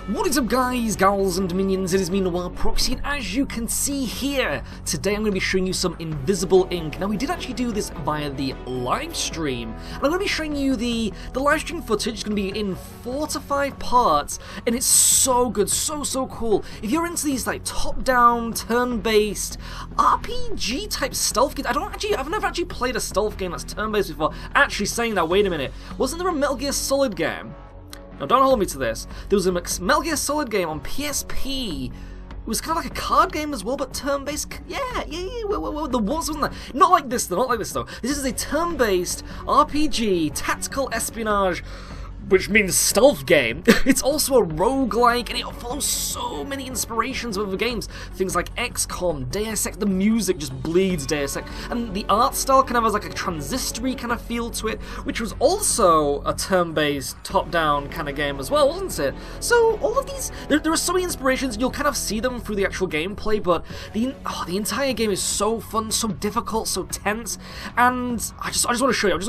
What is up, guys, gals and minions? It is me, Proxy, and as you can see here, today I'm going to be showing you some invisible ink. Now, we did actually do this via the live stream, and I'm going to be showing you the live stream footage. It's going to be in 4 to 5 parts, and it's so good, so cool. If you're into these like top-down, turn-based RPG type stealth games, I've never actually played a stealth game that's turn-based before. Actually, saying that, wait a minute, wasn't there a Metal Gear Solid game? Now, don't hold me to this. There was a Metal Gear Solid game on PSP. It was kind of like a card game as well, but turn-based. Yeah. Well, there was, wasn't there? Not like this, though. This is a turn-based RPG, tactical espionage, which means stealth game. It's also a roguelike, and it follows so many inspirations of other games. Things like XCOM, Deus Ex, the music just bleeds Deus Ex, and the art style kind of has like a transistory kind of feel to it, which was also a turn-based, top-down kind of game as well, wasn't it? So all of these, there are so many inspirations, you'll kind of see them through the actual gameplay, but the entire game is so fun, so difficult, so tense, and I just want to show you,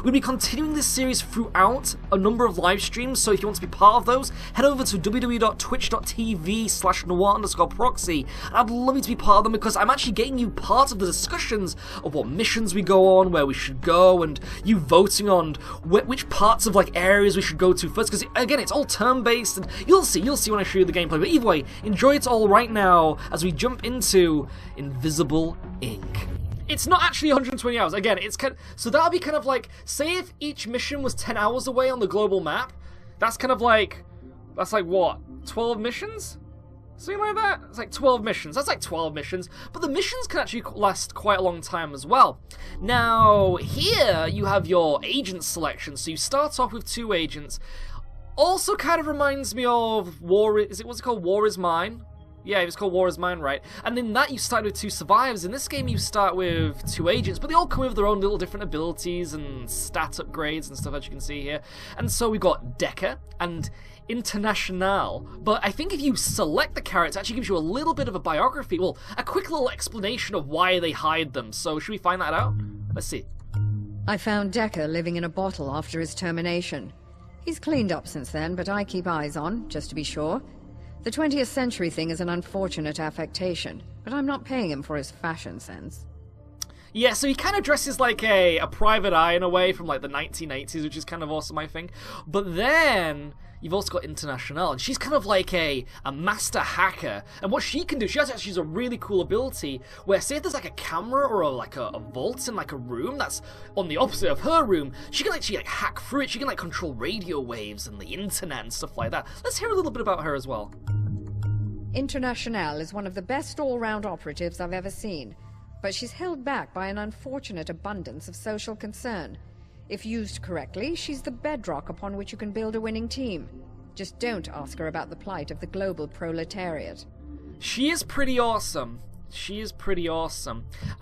We'll be continuing this series throughout a number of live streams, so if you want to be part of those, head over to www.twitch.tv/noir_proxy. I'd love you to be part of them because I'm actually getting you part of the discussions of what missions we go on, where we should go, and you voting on which parts of like areas we should go to first, because again, it's all turn-based, and you'll see when I show you the gameplay. But either way, enjoy it all right now as we jump into Invisible Ink. It's not actually 120 hours. Again, it's kind of, so that'll be kind of like, say if each mission was 10 hours away on the global map, that's kind of like, that's like what, 12 missions? Something like that? It's like 12 missions. That's like 12 missions. But the missions can actually last quite a long time as well. Now, here you have your agent selection. So you start off with 2 agents. Also kind of reminds me of what's it called? War is Mine? Yeah, it was called War is Mine, right? And in that you start with 2 survivors. In this game you start with 2 agents, but they all come with their own little different abilities and stat upgrades and stuff, as you can see here. And so we've got Decker and International, but I think if you select the character, it actually gives you a little bit of a biography, well, a quick little explanation of why they hide them. So should we find that out? Let's see. I found Decker living in a bottle after his termination. He's cleaned up since then, but I keep eyes on, just to be sure. The 20th century thing is an unfortunate affectation, but I'm not paying him for his fashion sense. Yeah, so he kind of dresses like a private eye in a way from like the 1980s, which is kind of awesome, I think. But then you've also got International, and she's kind of like a master hacker. And what she can do, she has a really cool ability where, say if there's like a camera or like a vault in like a room that's on the opposite of her room, she can actually like hack through it. She can like control radio waves and the internet and stuff like that. Let's hear a little bit about her as well. International is one of the best all-round operatives I've ever seen, but she's held back by an unfortunate abundance of social concern. If used correctly, she's the bedrock upon which you can build a winning team. Just don't ask her about the plight of the global proletariat. She is pretty awesome.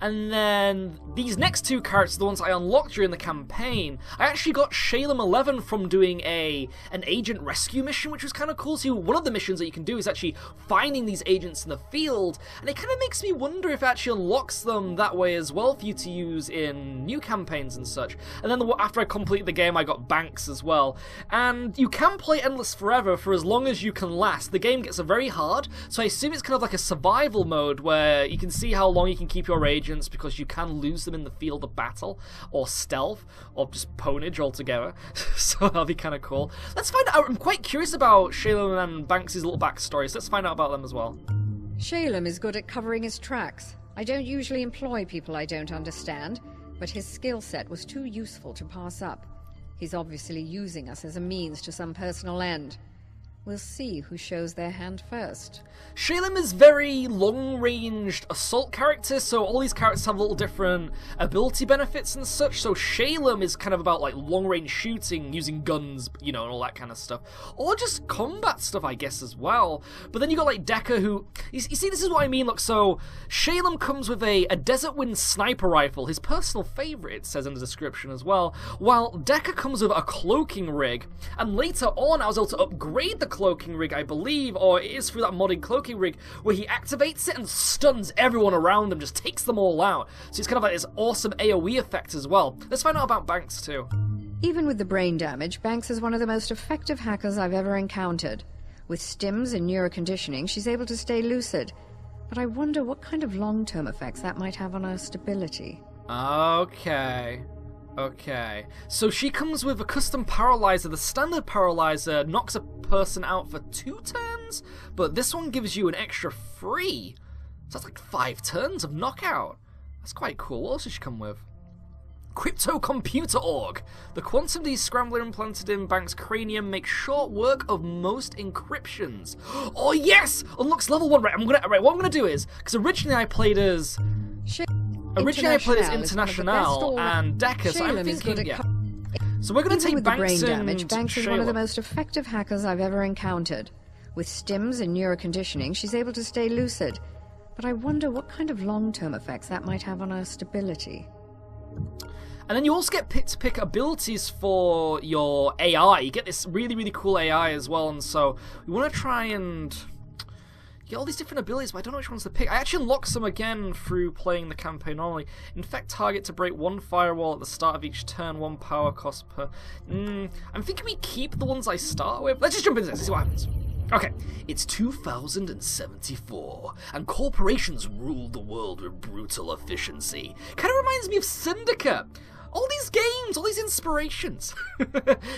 And then these next 2 characters, the ones I unlocked during the campaign, I actually got Shalem 11 from doing an agent rescue mission, which was kind of cool. So one of the missions that you can do is actually finding these agents in the field, and it kind of makes me wonder if it actually unlocks them that way as well for you to use in new campaigns and such. And then after I completed the game, I got Banks as well. And you can play Endless Forever for as long as you can last. The game gets very hard, so I assume it's kind of like a survival mode where you can see how long you can keep your agents, because you can lose them in the field of battle, or stealth, or just pwnage altogether. So that'll be kind of cool. Let's find out. I'm quite curious about Shalem and Banks' little backstory, so let's find out about them as well. Shalem is good at covering his tracks. I don't usually employ people I don't understand, but his skill set was too useful to pass up. He's obviously using us as a means to some personal end. We'll see who shows their hand first. Shalem is very long-ranged assault character, so all these characters have little different ability benefits and such. So Shalem is kind of about like long-range shooting, using guns, you know, and all that kind of stuff. Or just combat stuff, I guess, as well. But then you got like Decker, who... You see, this is what I mean. Look, so Shalem comes with a Desert Wind sniper rifle, his personal favorite, it says in the description as well, while Decker comes with a cloaking rig. And later on, I was able to upgrade the cloaking rig, I believe, or it is through that modded cloaking rig, where he activates it and stuns everyone around him, just takes them all out. So it's kind of like this awesome AoE effect as well. Let's find out about Banks too. Even with the brain damage, Banks is one of the most effective hackers I've ever encountered. With stims and neuroconditioning, she's able to stay lucid. But I wonder what kind of long-term effects that might have on her stability. Okay. Okay. So she comes with a custom paralyzer. The standard paralyzer knocks a person out for 2 turns, but this one gives you an extra 3. So that's like 5 turns of knockout. That's quite cool. What else does she come with? Crypto Computer Org. The quantum descrambler implanted in Bank's cranium makes short work of most encryptions. Oh yes! Unlocks level 1. Right, what I'm gonna do is, because originally I played as International and Decker, so I'm thinking, yeah. So we're gonna take with the Banks brain and damage, Banks is one of Shayla. the most effective hackers I've ever encountered. With stims and neuroconditioning, she's able to stay lucid. But I wonder what kind of long-term effects that might have on her stability. And then you also get to pick abilities for your AI. You get this really, really cool AI as well, and so we want to try and get all these different abilities, but I don't know which ones to pick. I actually unlocked some again through playing the campaign normally. Infect target to break 1 firewall at the start of each turn, 1 power cost per... I'm thinking we keep the ones I start with. Let's just jump into this and see what happens. Okay, it's 2074, and corporations rule the world with brutal efficiency. Kind of reminds me of Syndicate. All these games, all these inspirations.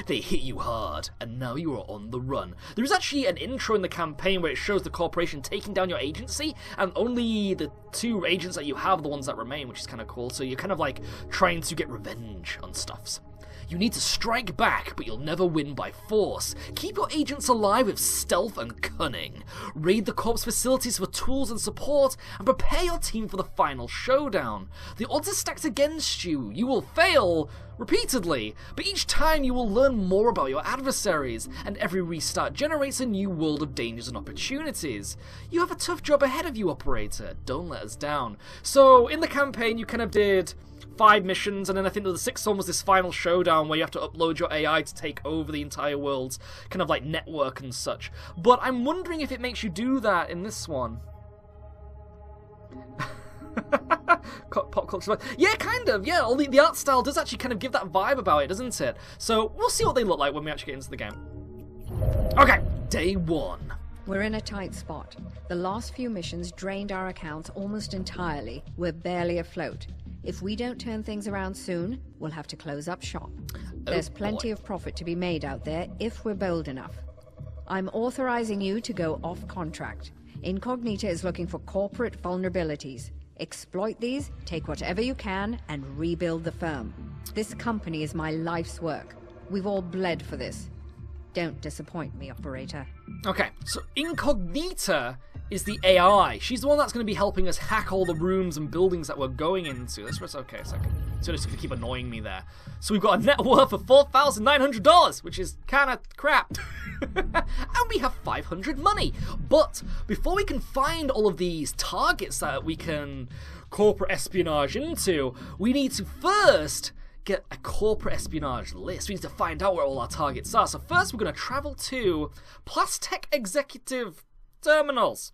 They hit you hard, and now you are on the run. There is actually an intro in the campaign where it shows the corporation taking down your agency, and only the 2 agents that you have are the ones that remain, which is kind of cool. So you're kind of like trying to get revenge on stuffs. You need to strike back, but you'll never win by force. Keep your agents alive with stealth and cunning. Raid the Corp's facilities for tools and support, and prepare your team for the final showdown. The odds are stacked against you. You will fail repeatedly, but each time you will learn more about your adversaries, and every restart generates a new world of dangers and opportunities. You have a tough job ahead of you, operator. Don't let us down. So, in the campaign, you kind of did 5 missions, and then I think the 6th one was this final showdown where you have to upload your AI to take over the entire world's kind of like network and such. But I'm wondering if it makes you do that in this one. Pop culture. Yeah, kind of. Yeah, the art style does actually kind of give that vibe about it, doesn't it? So we'll see what they look like when we actually get into the game. Okay, day 1. We're in a tight spot. The last few missions drained our accounts almost entirely. We're barely afloat. If we don't turn things around soon, we'll have to close up shop. There's plenty of profit to be made out there if we're bold enough. I'm authorizing you to go off contract. Incognita is looking for corporate vulnerabilities. Exploit these, take whatever you can, and rebuild the firm. This company is my life's work. We've all bled for this. Don't disappoint me, operator. Okay, so Incognita is the AI. She's the one that's going to be helping us hack all the rooms and buildings that we're going into. That's okay, a second. So just to keep annoying me there. So we've got a net worth of $4,900, which is kind of crap. And we have 500 money. But before we can find all of these targets that we can corporate espionage into, we need to first get a corporate espionage list. We need to find out where all our targets are. So first we're going to travel to Plastech Executive Terminals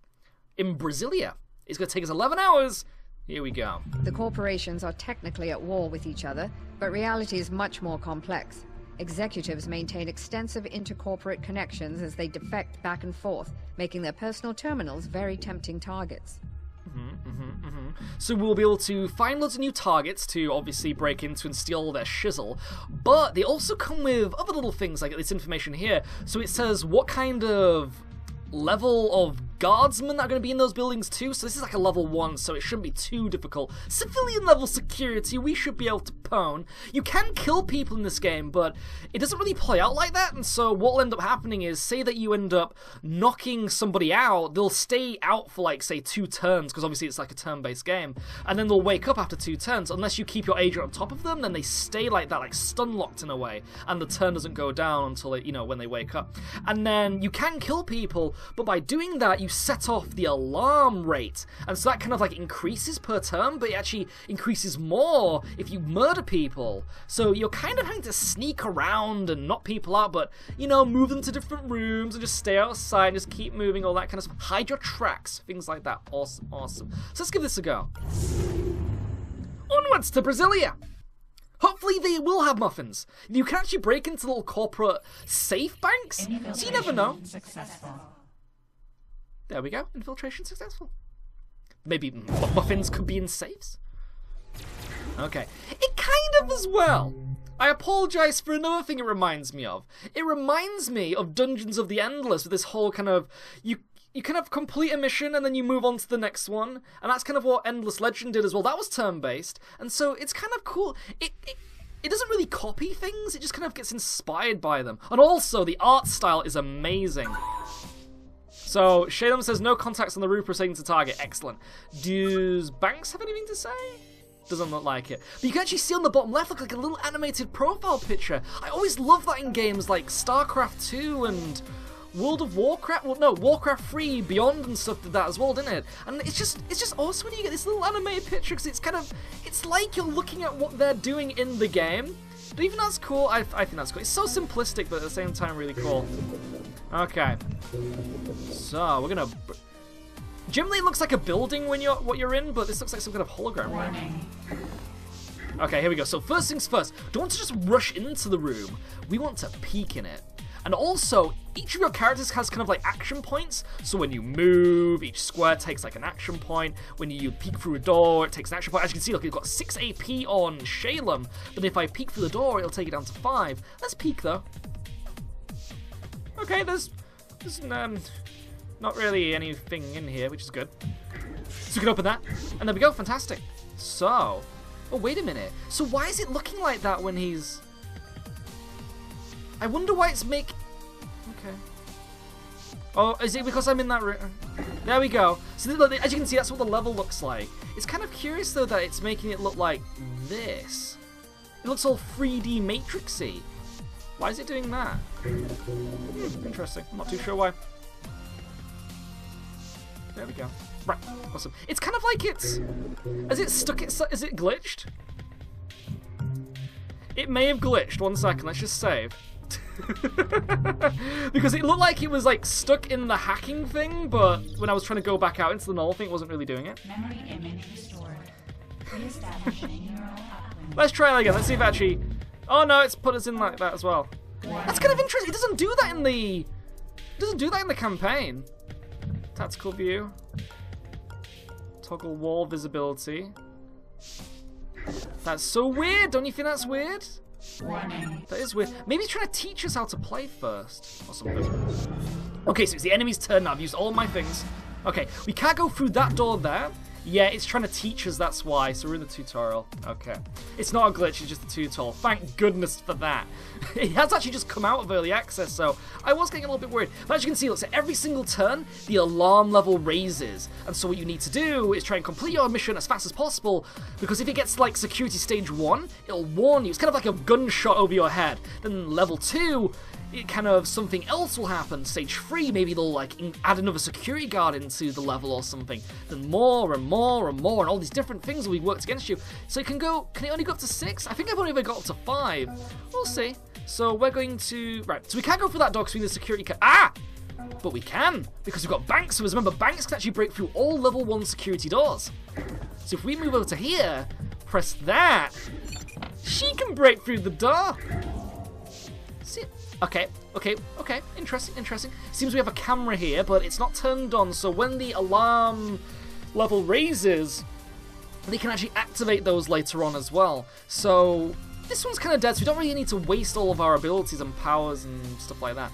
in Brasilia. It's going to take us 11 hours. Here we go. The corporations are technically at war with each other, but reality is much more complex. Executives maintain extensive intercorporate connections as they defect back and forth, making their personal terminals very tempting targets. So we'll be able to find loads of new targets to obviously break into and steal all their shizzle, but they also come with other little things like this information here. So it says what kind of level of guardsmen that are going to be in those buildings too. So this is like a level 1, so it shouldn't be too difficult. Civilian level security, we should be able to pwn. You can kill people in this game, but it doesn't really play out like that, and so what will end up happening is, say that you end up knocking somebody out, they'll stay out for like, say, 2 turns, because obviously it's like a turn-based game, and then they'll wake up after 2 turns. Unless you keep your agent on top of them, then they stay like that, like stun-locked in a way, and the turn doesn't go down until, it, when they wake up. And then you can kill people, but by doing that, you set off the alarm rate, and so that kind of like increases per turn, but it actually increases more if you murder people. So you're kind of having to sneak around and knock people out, but move them to different rooms and just stay outside and just keep moving, all that kind of stuff. Hide your tracks, things like that. Awesome. So let's give this a go. Onwards to Brasilia. Hopefully they will have muffins. You can actually break into little corporate safe banks, so you never know. Successful. There we go. Infiltration successful. Maybe muffins could be in safes? Okay. It kind of as well. I apologize for another thing it reminds me of. It reminds me of Dungeons of the Endless with this whole kind of... You kind of complete a mission and then you move on to the next one. And that's kind of what Endless Legend did as well. That was turn-based. And so it's kind of cool. It doesn't really copy things. It just kind of gets inspired by them. And also, the art style is amazing. So, Shalem says, no contacts on the roof proceeding to target. Excellent. Does Banks have anything to say? Doesn't look like it. But you can actually see on the bottom left, look like a little animated profile picture. I always love that in games like StarCraft 2 and World of Warcraft. Well, no, Warcraft 3 Beyond and stuff did that as well, didn't it? And it's just awesome when you get this little animated picture, because it's like you're looking at what they're doing in the game. But even that's cool. I think that's cool. It's so simplistic, but at the same time really cool. Okay. So we're gonna. Generally, it looks like a building when what you're in, but this looks like some kind of hologram, right? Okay, here we go. So first things first, don't want to just rush into the room. We want to peek in it. And also, each of your characters has kind of like action points. So when you move, each square takes like an action point. When you peek through a door, it takes an action point. As you can see, look, it's got 6 AP on Shalem. But if I peek through the door, it'll take it down to 5. Let's peek though. Okay, there's not really anything in here, which is good. So we can open that, and there we go, fantastic. So, oh wait a minute. So why is it looking like that when he's... I wonder why it's okay. Oh, is it because I'm in that room? There we go. So as you can see, that's what the level looks like. It's kind of curious though that it's making it look like this. It looks all 3D matrixy. Why is it doing that? Interesting. I'm not too sure why. There we go. Right. Awesome. It's kind of like it's... Is it glitched? It may have glitched. 1 second. Let's just save. Because it looked like it was like stuck in the hacking thing, but when I was trying to go back out into the normal thing, it wasn't really doing it. Memory image restored. Reestablishing neural uplink. Let's try it again. Let's see if it actually... Oh no, it's put us in like that as well. That's kind of interesting. It doesn't do that in the... It doesn't do that in the campaign. Tactical view. Toggle wall visibility. That's so weird. Don't you think that's weird? Warning. That is weird. Maybe he's trying to teach us how to play first or something. Okay, so it's the enemy's turn now. I've used all my things. Okay, we can't go through that door there. Yeah, it's trying to teach us, that's why. So we're in the tutorial. Okay. It's not a glitch, it's just a tutorial. Thank goodness for that. It has actually just come out of early access, so I was getting a little bit worried. But as you can see, look, so every single turn, the alarm level raises. And so what you need to do is try and complete your mission as fast as possible, because if it gets like security stage 1, it'll warn you. It's kind of like a gunshot over your head. Then level 2, it kind of something else will happen. Stage 3, maybe they'll like add another security guard into the level or something. Then more and more and more, and all these different things will be worked against you. So it can it only go up to 6? I think I've only ever got up to 5. We'll see. So we're going to, right, so we can't go through that door because we need the security but we can, because we've got Banks. So remember, Banks can actually break through all level 1 security doors. So if we move over to here, press that, she can break through the door. See? Okay. Interesting. Seems we have a camera here, but it's not turned on, so when the alarm level raises, they can actually activate those later on as well. So this one's kind of dead, so we don't really need to waste all of our abilities and powers and stuff like that.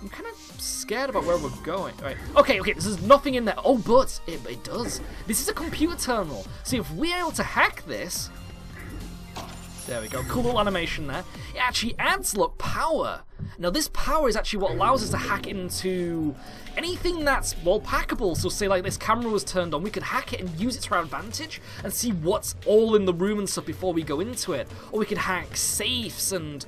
I'm kind of scared about where we're going. Right. Okay, there's nothing in there. Oh, but it does. This is a computer terminal. So if we're able to hack this... There we go, cool little animation there. It actually adds, look, power. Now this power is actually what allows us to hack into anything that's, well, packable. So say like this camera was turned on, we could hack it and use it to our advantage and see what's all in the room and stuff before we go into it. Or we could hack safes and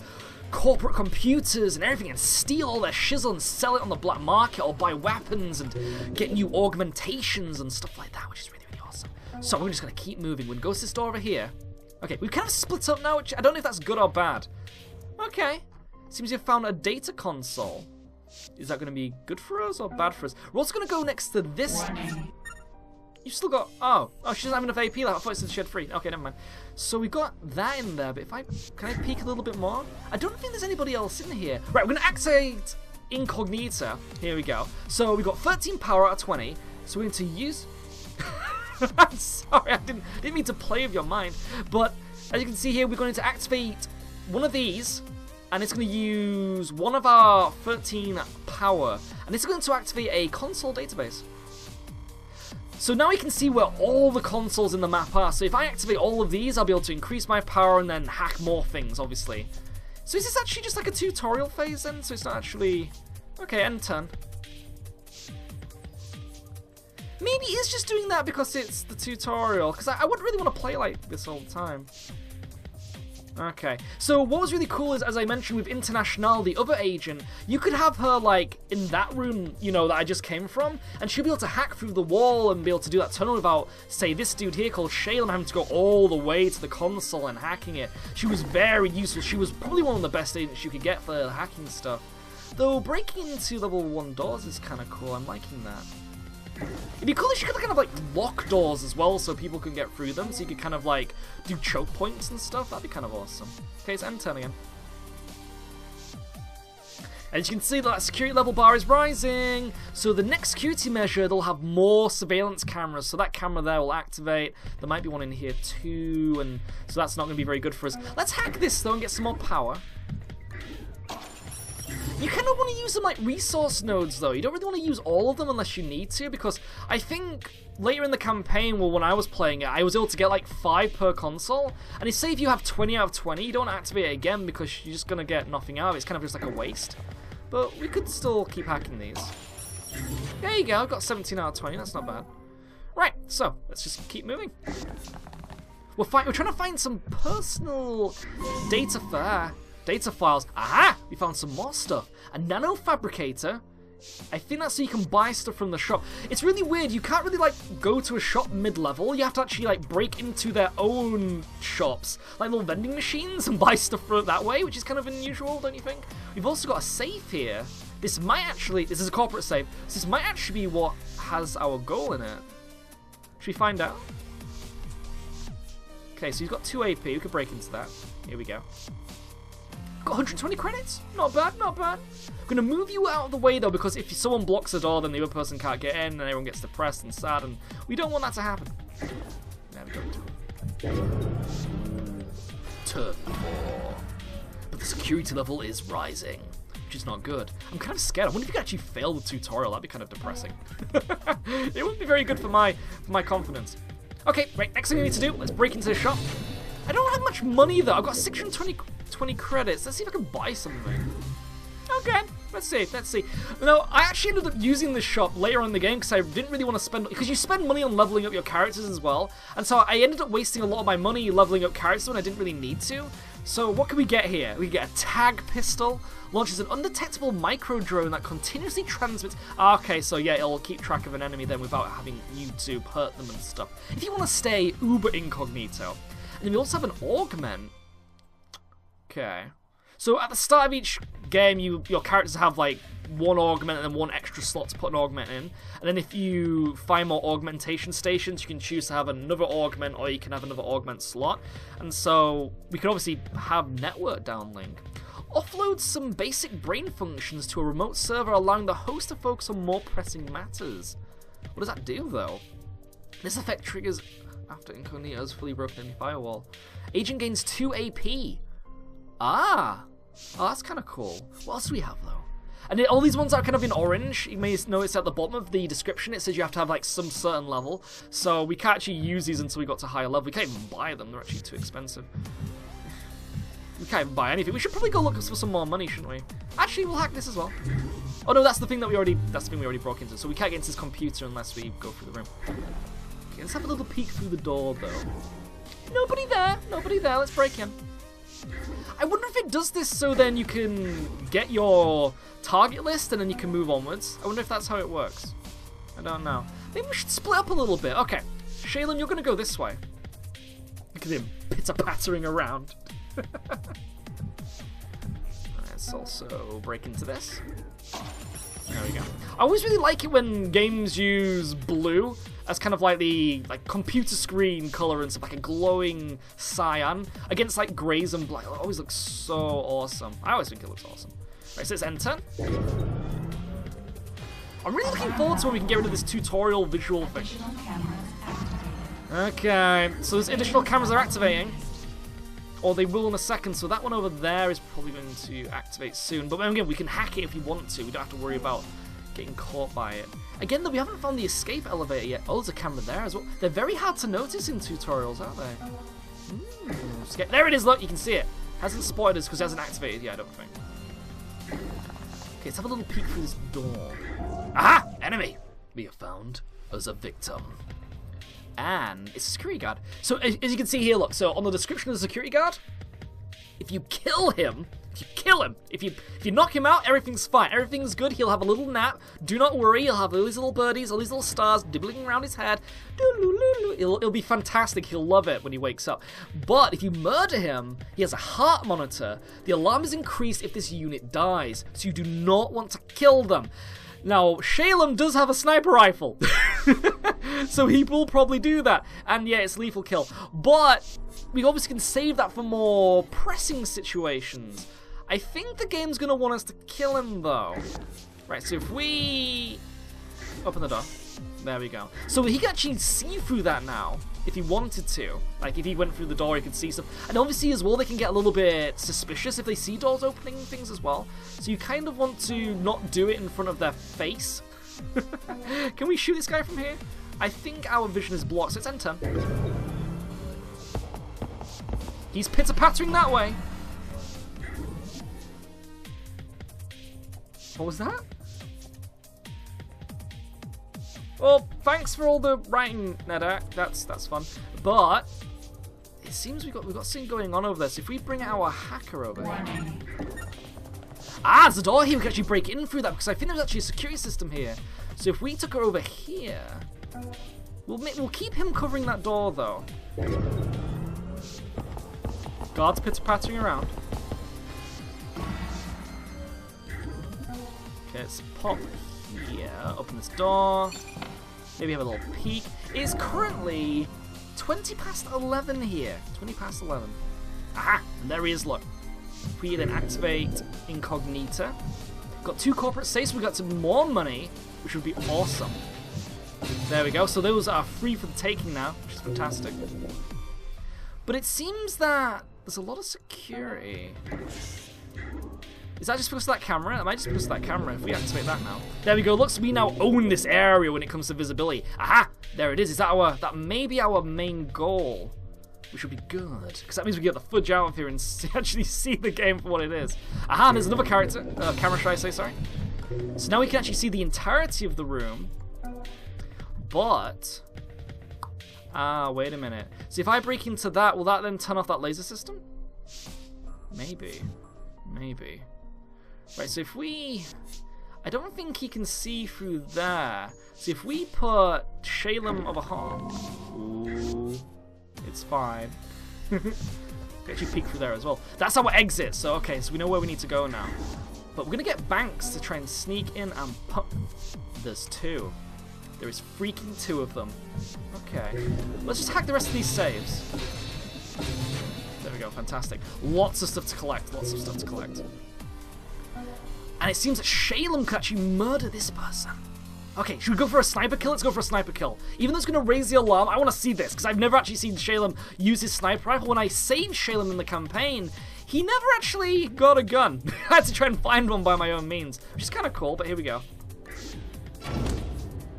corporate computers and everything and steal all their shizzle and sell it on the black market or buy weapons and get new augmentations and stuff like that, which is really, really awesome. So we're just going to keep moving. We're going to go to this door over here. Okay, we've kind of split up now, which I don't know if that's good or bad. Okay. Seems you've found a data console. Is that going to be good for us or bad for us? We're also going to go next to this... You've still got... Oh, she doesn't have enough AP left. I thought it said she had 3. Okay, never mind. So we've got that in there, but if I... Can I peek a little bit more? I don't think there's anybody else in here. Right, we're going to activate Incognito. Here we go. So we've got 13 power out of 20. So we're going to use... I'm sorry, I didn't mean to play with your mind. But as you can see here, we're going to activate one of these. And it's going to use one of our 13 power. And it's going to activate a console database. So now we can see where all the consoles in the map are. So if I activate all of these, I'll be able to increase my power and then hack more things, obviously. So is this actually just like a tutorial phase then? So it's not actually... Okay, end turn. Maybe it's just doing that because it's the tutorial. Because I wouldn't really want to play like this all the time. Okay, so what was really cool is, as I mentioned with International, the other agent, you could have her, like, in that room, you know, that I just came from, and she'll be able to hack through the wall and be able to do that tunnel without, say, this dude here called Shaylin having to go all the way to the console and hacking it. She was very useful. She was probably one of the best agents you could get for hacking stuff. Though breaking into level 1 doors is kind of cool. I'm liking that. It'd be cool if you could kind of like lock doors as well so people can get through them, so you could kind of like do choke points and stuff. That'd be kind of awesome. Okay, it's end turn again. As you can see, that security level bar is rising. So the next security measure, they'll have more surveillance cameras. So that camera there will activate. There might be one in here too, and so that's not going to be very good for us. Let's hack this though and get some more power. You kind of want to use them like resource nodes though. You don't really want to use all of them unless you need to, because I think later in the campaign, well, when I was playing it, I was able to get like 5 per console. And say if you have 20 out of 20, you don't want to activate it again because you're just going to get nothing out of it. It's kind of just like a waste. But we could still keep hacking these. There you go, I've got 17 out of 20, that's not bad. Right, so let's just keep moving. We're trying to find some personal data files. Aha! We found some more stuff. A nano fabricator. I think that's so you can buy stuff from the shop. It's really weird. You can't really like go to a shop mid-level. You have to actually like break into their own shops, like little vending machines, and buy stuff from it that way, which is kind of unusual, don't you think? We've also got a safe here. This is a corporate safe. So this might actually be what has our goal in it. Should we find out? Okay, so he's got 2 AP. We could break into that. Here we go. Got 120 credits? Not bad, not bad. I'm going to move you out of the way, though, because if someone blocks the door, then the other person can't get in, and everyone gets depressed and sad, and we don't want that to happen. There we go. Turn 4. But the security level is rising, which is not good. I'm kind of scared. I wonder if you could actually fail the tutorial. That'd be kind of depressing. It wouldn't be very good for my confidence. Okay, right, next thing we need to do, let's break into the shop. I don't have much money, though. I've got 620 credits. Let's see if I can buy something. Okay, let's see. Now, I actually ended up using this shop later on in the game because I didn't really want to spend... Because you spend money on leveling up your characters as well. And so I ended up wasting a lot of my money leveling up characters when I didn't really need to. So what can we get here? We get a tag pistol. Launches an undetectable micro drone that continuously transmits... Okay, so yeah, it'll keep track of an enemy then without having you to hurt them and stuff. If you want to stay uber incognito. And then we also have an augment. Okay. So at the start of each game, your characters have like 1 augment and then 1 extra slot to put an augment in. And then if you find more augmentation stations, you can choose to have another augment or you can have another augment slot. And so we can obviously have network downlink. Offload some basic brain functions to a remote server, allowing the host to focus on more pressing matters. What does that do though? This effect triggers after Incognito has fully broken any firewall. Agent gains 2 AP. Ah! Oh, that's kind of cool. What else do we have, though? And all these ones are kind of in orange. You may notice at the bottom of the description, it says you have to have, like, some certain level. So we can't actually use these until we got to higher level. We can't even buy them. They're actually too expensive. We can't even buy anything. We should probably go look for some more money, shouldn't we? Actually, we'll hack this as well. Oh, no, that's the thing that we already broke into. So we can't get into this computer unless we go through the room. Okay, let's have a little peek through the door, though. Nobody there. Let's break in. I wonder if it does this so then you can get your target list and then you can move onwards. I wonder if that's how it works. I don't know. Maybe we should split up a little bit. Okay, Shaylin, you're going to go this way. Look at him pitter-pattering around. Let's also break into this. There we go. I always really like it when games use blue as kind of like the computer screen color and stuff, like a glowing cyan against like greys and black. It always looks so awesome. I always think it looks awesome. Right, so it's enter. I'm really looking forward to when we can get rid of this tutorial visual thing. Okay, so those additional cameras are activating. Or they will in a second, so that one over there is probably going to activate soon. But again, we can hack it if we want to. We don't have to worry about getting caught by it. Again, though, we haven't found the escape elevator yet. Oh, there's a camera there as well. They're very hard to notice in tutorials, aren't they? There it is, look, you can see it. Hasn't spotted us because it hasn't activated yet, I don't think. Okay, let's have a little peek through this door. Aha! Enemy! We have found as a victim. And it's a security guard. So as you can see here, look, so on the description of the security guard, if you kill him, if you knock him out, everything's fine. Everything's good. He'll have a little nap. Do not worry. He'll have all these little birdies, all these little stars dibbling around his head. It'll be fantastic. He'll love it when he wakes up. But if you murder him, he has a heart monitor. The alarm is increased if this unit dies. So you do not want to kill them. Now, Shalem does have a sniper rifle, so he will probably do that. And yeah, it's lethal kill. But we obviously can save that for more pressing situations. I think the game's going to want us to kill him, though. Right, so if we open the door. There we go. So he can actually see through that now, if he wanted to. Like, if he went through the door, he could see stuff. And obviously, as well, they can get a little bit suspicious if they see doors opening and things as well. So you kind of want to not do it in front of their face. Can we shoot this guy from here? I think our vision is blocked, so it's enter. He's pitter-pattering that way. What was that? Well, thanks for all the writing, Nedak. That's fun. But it seems we've got something going on over there. So if we bring our hacker over here. Ah, there's a door here. We can actually break in through that because I think there's actually a security system here. So if we took her over here, we'll keep him covering that door though. Guards pitter-pattering around. Okay, let's pop here. Open this door. Maybe have a little peek. It's currently 20 past 11 here. 20 past 11. Aha! And there he is, look. If we then activate Incognita. Got 2 corporate safes. We got some more money, which would be awesome. There we go. So those are free for the taking now, which is fantastic. But it seems that there's a lot of security. Is that just because of that camera? It might just be because of that camera if we activate that now. There we go. Looks we now own this area when it comes to visibility. Aha! There it is. Is that may be our main goal? Which would be good. Because that means we get the fudge out of here and actually see the game for what it is. Aha! There's another character. Camera, should I say, sorry. So now we can actually see the entirety of the room. But... wait a minute. So if I break into that, will that then turn off that laser system? Maybe. Maybe. Right, so if we... I don't think he can see through there. So if we put Shalem over heart... Ooh, it's fine. We actually peek through there as well. That's our exit, so okay, so we know where we need to go now. But we're going to get Banks to try and sneak in and put... There's 2. There is freaking 2 of them. Okay. Let's just hack the rest of these saves. There we go, fantastic. Lots of stuff to collect, lots of stuff to collect. And it seems that Shalem could actually murder this person. Okay, should we go for a sniper kill? Let's go for a sniper kill. Even though it's going to raise the alarm, I want to see this, because I've never actually seen Shalem use his sniper rifle. When I saved Shalem in the campaign, he never actually got a gun. I had to try and find one by my own means, which is kind of cool, but here we go.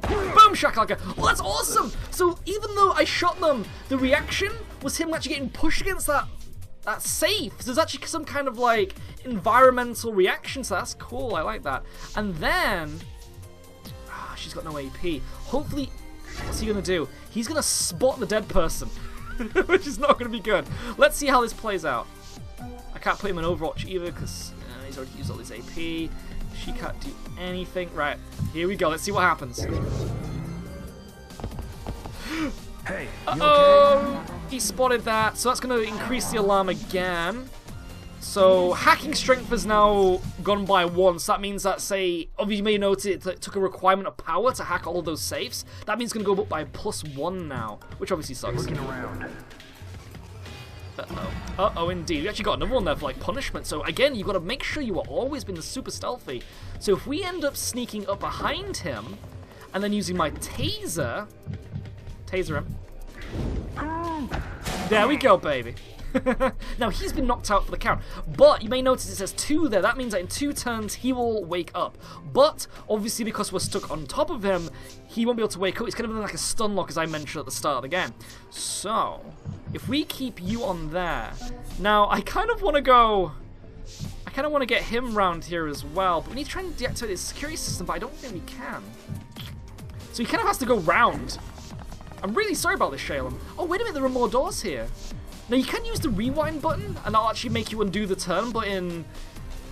Boom, shakalaka. Oh, that's awesome. So even though I shot them, the reaction was him actually getting pushed against that safe. So there's actually some kind of like environmental reaction, so that's cool. I like that. And then she's got no AP. Hopefully, what's he gonna do? He's gonna spot the dead person, which is not gonna be good. Let's see how this plays out. I can't put him in Overwatch either because he's already used all his AP. She can't do anything. Right, here we go. Let's see what happens. Hey, uh-oh! He spotted that, so that's going to increase the alarm again. So hacking strength has now gone by 1, so that means that, say, obviously you may notice it took a requirement of power to hack all of those safes. That means it's going to go up by +1 now, which obviously sucks. Looking around. Uh-oh. Uh-oh, indeed. We actually got another one there for, like, punishment. So, again, you've got to make sure you are always being super stealthy. So if we end up sneaking up behind him, and then using my taser him. There we go, baby. Now, he's been knocked out for the count, but you may notice it says 2 there. That means that in 2 turns, he will wake up. But, obviously, because we're stuck on top of him, he won't be able to wake up. It's kind of like a stun lock, as I mentioned at the start of the game. So, if we keep you on there... Now, I kind of want to go... I kind of want to get him round here as well, but we need to try and deactivate his security system, but I don't think we can. So he kind of has to go round. I'm really sorry about this, Shalem. Oh, wait a minute, there are more doors here. Now, you can use the rewind button, and that'll actually make you undo the turn, but in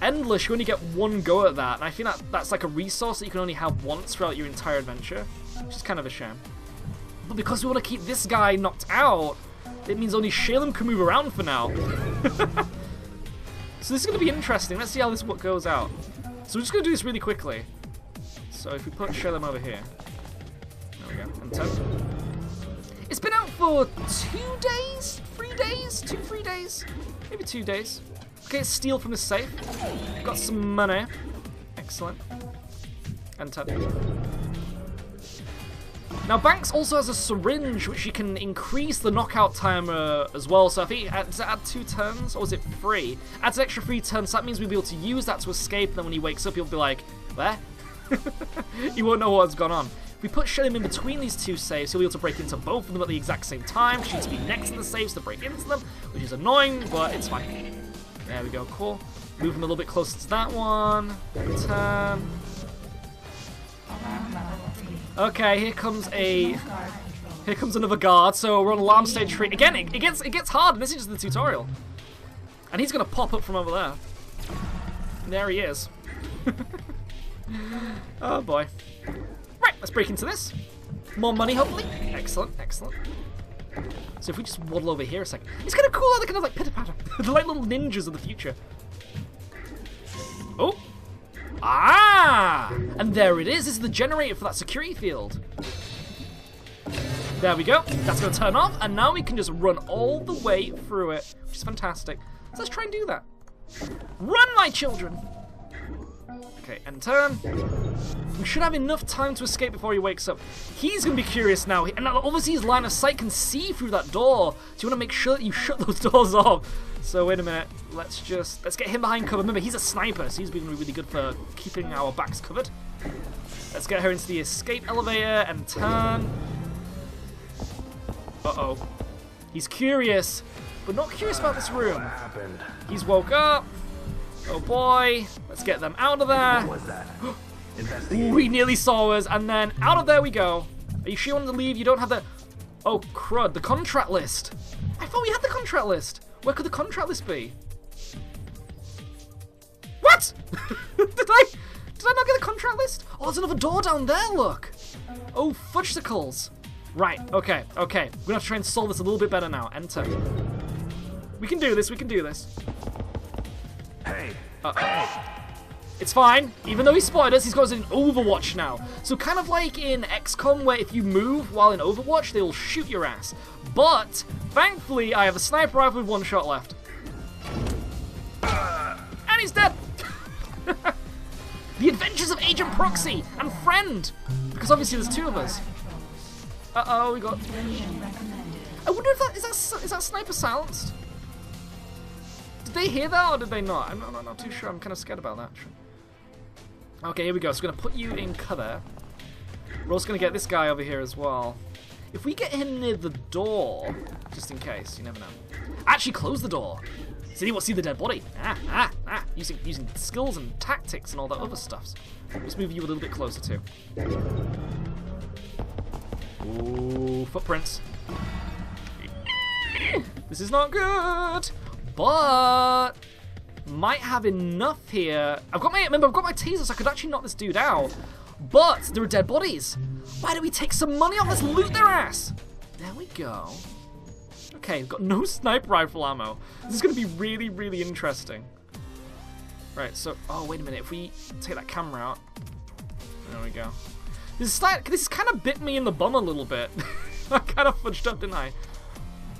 Endless, you only get 1 go at that, and I think that's like a resource that you can only have once throughout your entire adventure, which is kind of a shame. But because we want to keep this guy knocked out, it means only Shalem can move around for now. So this is going to be interesting. Let's see how this goes out. So we're just going to do this really quickly. So if we put Shalem over here. There we go. And 10. It's been out for 2 days? 3 days? 3 days? Maybe 2 days. Okay, let's steal from the safe. Got some money. Excellent. And 10. Now, Banks also has a syringe, which you can increase the knockout timer as well. So if he does it add 2 turns, or is it 3? Adds an extra 3 turns, so that means we'll be able to use that to escape, and then when he wakes up, he'll be like, where? He won't know what's gone on. If we put Shalem in between these 2 safes, he'll be able to break into both of them at the exact same time. She needs to be next to the safes to break into them, which is annoying, but it's fine. There we go, cool. Move him a little bit closer to that one. Turn. Okay, here comes another guard. So we're on alarm stage 3. Again, it gets hard, and this is just the tutorial. And he's gonna pop up from over there. There he is. Oh boy. Right, let's break into this. More money, hopefully. Excellent, excellent. So if we just waddle over here a second, it's kind of cool how they're kind of like pitter patter. They're like little ninjas of the future. Oh. Ah! And there it is. This is the generator for that security field. There we go. That's going to turn off, and now we can just run all the way through it, which is fantastic. So let's try and do that. Run, my children! Okay, and turn. We should have enough time to escape before he wakes up. He's going to be curious now. And obviously his line of sight can see through that door. So you want to make sure that you shut those doors off. So wait a minute. Let's get him behind cover. Remember, he's a sniper, so he's been really good for keeping our backs covered. Let's get her into the escape elevator and turn. Uh-oh. He's curious, but not curious about this room. He's woke up. Oh boy. Let's get them out of there. What was that? Ooh, he nearly saw us, and then out of there we go. Are you sure you want to leave? You don't have the... Oh, crud. The contract list. I thought we had the contract list. Where could the contract list be? What? Did I not get the contract list? Oh, there's another door down there, look. Oh, fudgesicles. Right, okay. We're going to have to try and solve this a little bit better now. Enter. We can do this, Hey. It's fine. Even though he spotted us, he's got us in Overwatch now. So kind of like in XCOM, where if you move while in Overwatch, they will shoot your ass. But, thankfully, I have a sniper rifle with 1 shot left. And he's dead! The Adventures of Agent Proxy and Friend! Because obviously there's 2 of us. Uh-oh, we got... I wonder if is that sniper silenced? Did they hear that or did they not? I'm not too sure. I'm kind of scared about that. Okay, here we go. So we're going to put you in cover. We're also going to get this guy over here as well. If we get him near the door, just in case, you never know. Actually, close the door. So he won't see the dead body. Using skills and tactics and all that other stuff. Let's move you a little bit closer too. Ooh, footprints. This is not good. But might have enough here. I've got my taser, so I could actually knock this dude out. But there are dead bodies. Why don't we take some money off? Let's loot their ass. There we go. Okay, we've got no sniper rifle ammo. This is going to be really, really interesting. Right, so... Oh, wait a minute. If we take that camera out... There we go. This kind of bit me in the bum a little bit. I kind of fudged up, didn't I?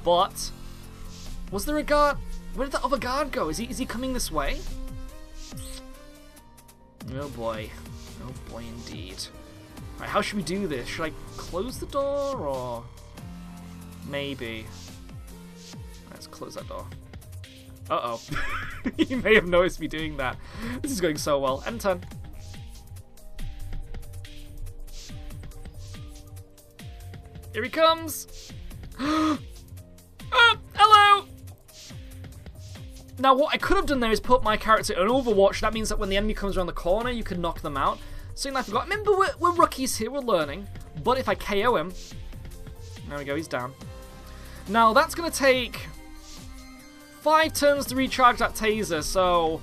But... Was there a guard? Where did the other guard go? Is he coming this way? Oh boy. Oh boy indeed. Alright, how should we do this? Should I close the door or... Maybe. Let's close that door. Uh-oh. You may have noticed me doing that. This is going so well. End turn. Here he comes! Oh, hello! Now, what I could have done there is put my character in Overwatch. That means that when the enemy comes around the corner, you can knock them out. Something I forgot. Remember, we're rookies here, we're learning. But if I KO him... There we go, he's down. Now, that's going to take 5 turns to recharge that taser, so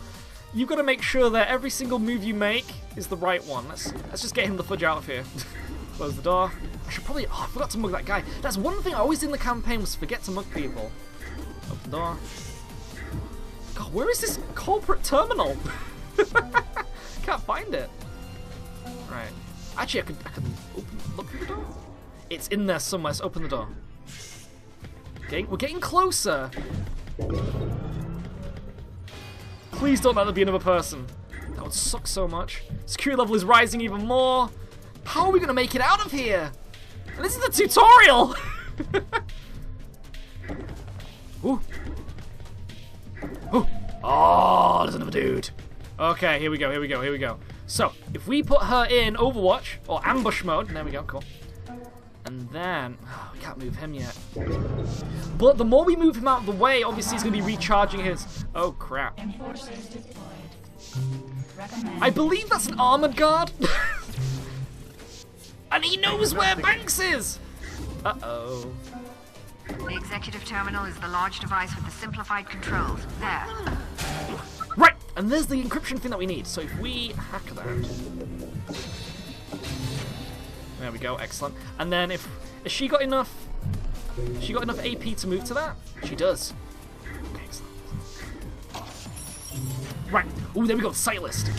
you've got to make sure that every single move you make is the right one. Let's just get him the fudge out of here. Close the door. I should probably... Oh, I forgot to mug that guy. That's one thing I always did in the campaign was forget to mug people. Open the door. God, where is this corporate terminal? Can't find it. Right. Actually, I could look through the door. It's in there somewhere. Let's open the door. Okay, we're getting closer. Please don't let there be another person. That would suck so much. Security level is rising even more. How are we going to make it out of here? And this is the tutorial! Ooh. Ooh. Oh, there's another dude. Okay, here we go, here we go, here we go. So, if we put her in Overwatch, or ambush mode, there we go, cool. And then, oh, we can't move him yet. But the more we move him out of the way, obviously he's going to be recharging his... Oh, crap. I believe that's an armored guard. And he knows where Banks is! Uh-oh. The executive terminal is the large device with the simplified controls. There. Right! And there's the encryption thing that we need. So if we hack that... There we go, excellent. And then has she got enough... She got enough AP to move to that? She does. Okay, excellent. Right. Ooh, there we go, the site list.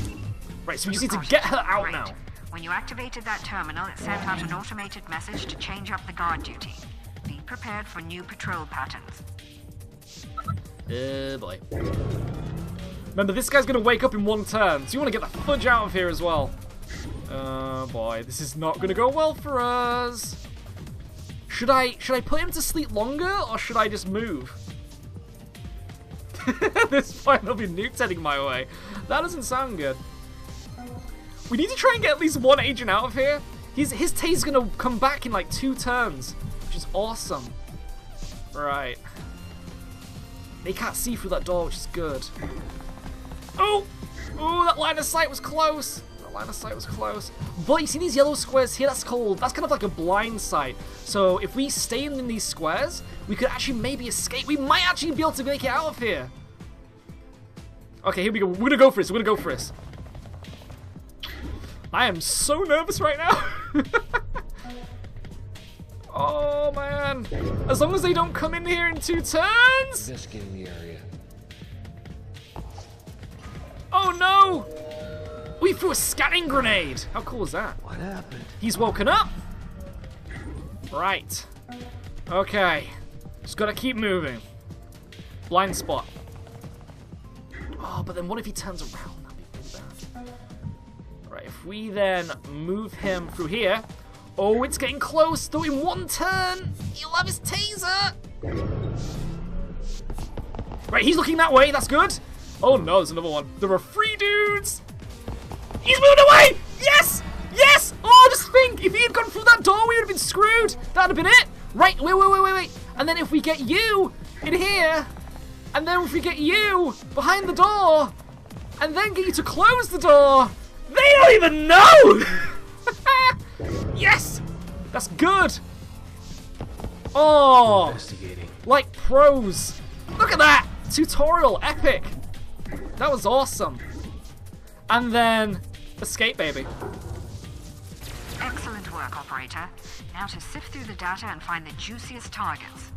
Right, so we just need to get her out now. When you activated that terminal, it sent out an automated message to change up the guard duty. Be prepared for new patrol patterns. Boy. Remember, this guy's gonna wake up in 1 turn, so you want to get the fudge out of here as well. Oh boy, this is not gonna go well for us. Should I put him to sleep longer, or should I just move? At this point, there'll be nukes heading my way. That doesn't sound good. We need to try and get at least 1 agent out of here. His taser's gonna come back in like 2 turns, which is awesome. Right. They can't see through that door, which is good. Oh! Oh, that line of sight was close. That line of sight was close. But you see these yellow squares here? That's kind of like a blind sight. So if we stay in these squares, we could actually maybe escape. We might actually be able to make it out of here. Okay, here we go. We're gonna go for this. We're gonna go for this. I am so nervous right now. Oh man. As long as they don't come in here in 2 turns. Investigating the area. Oh no! We threw a scanning grenade. How cool is that? What happened? He's woken up. Right. Okay. Just gotta keep moving. Blind spot. Oh, but then what if he turns around? That'd be really bad. Right, if we then move him through here. Oh, it's getting close. Though in 1 turn, he'll have his taser. Right, he's looking that way. That's good. Oh no, there's another one. There are 3 dudes. He's moved away. Yes, yes. Oh, just think, if he had gone through that door, we would have been screwed. That'd have been it. Right, wait. And then if we get you in here, and then if we get you behind the door, and then get you to close the door, they don't even know. Yes, that's good. Oh, Investigating. Like pros. Look at that tutorial, epic. That was awesome. And then escape, baby. Excellent work, operator. Now to sift through the data and find the juiciest targets.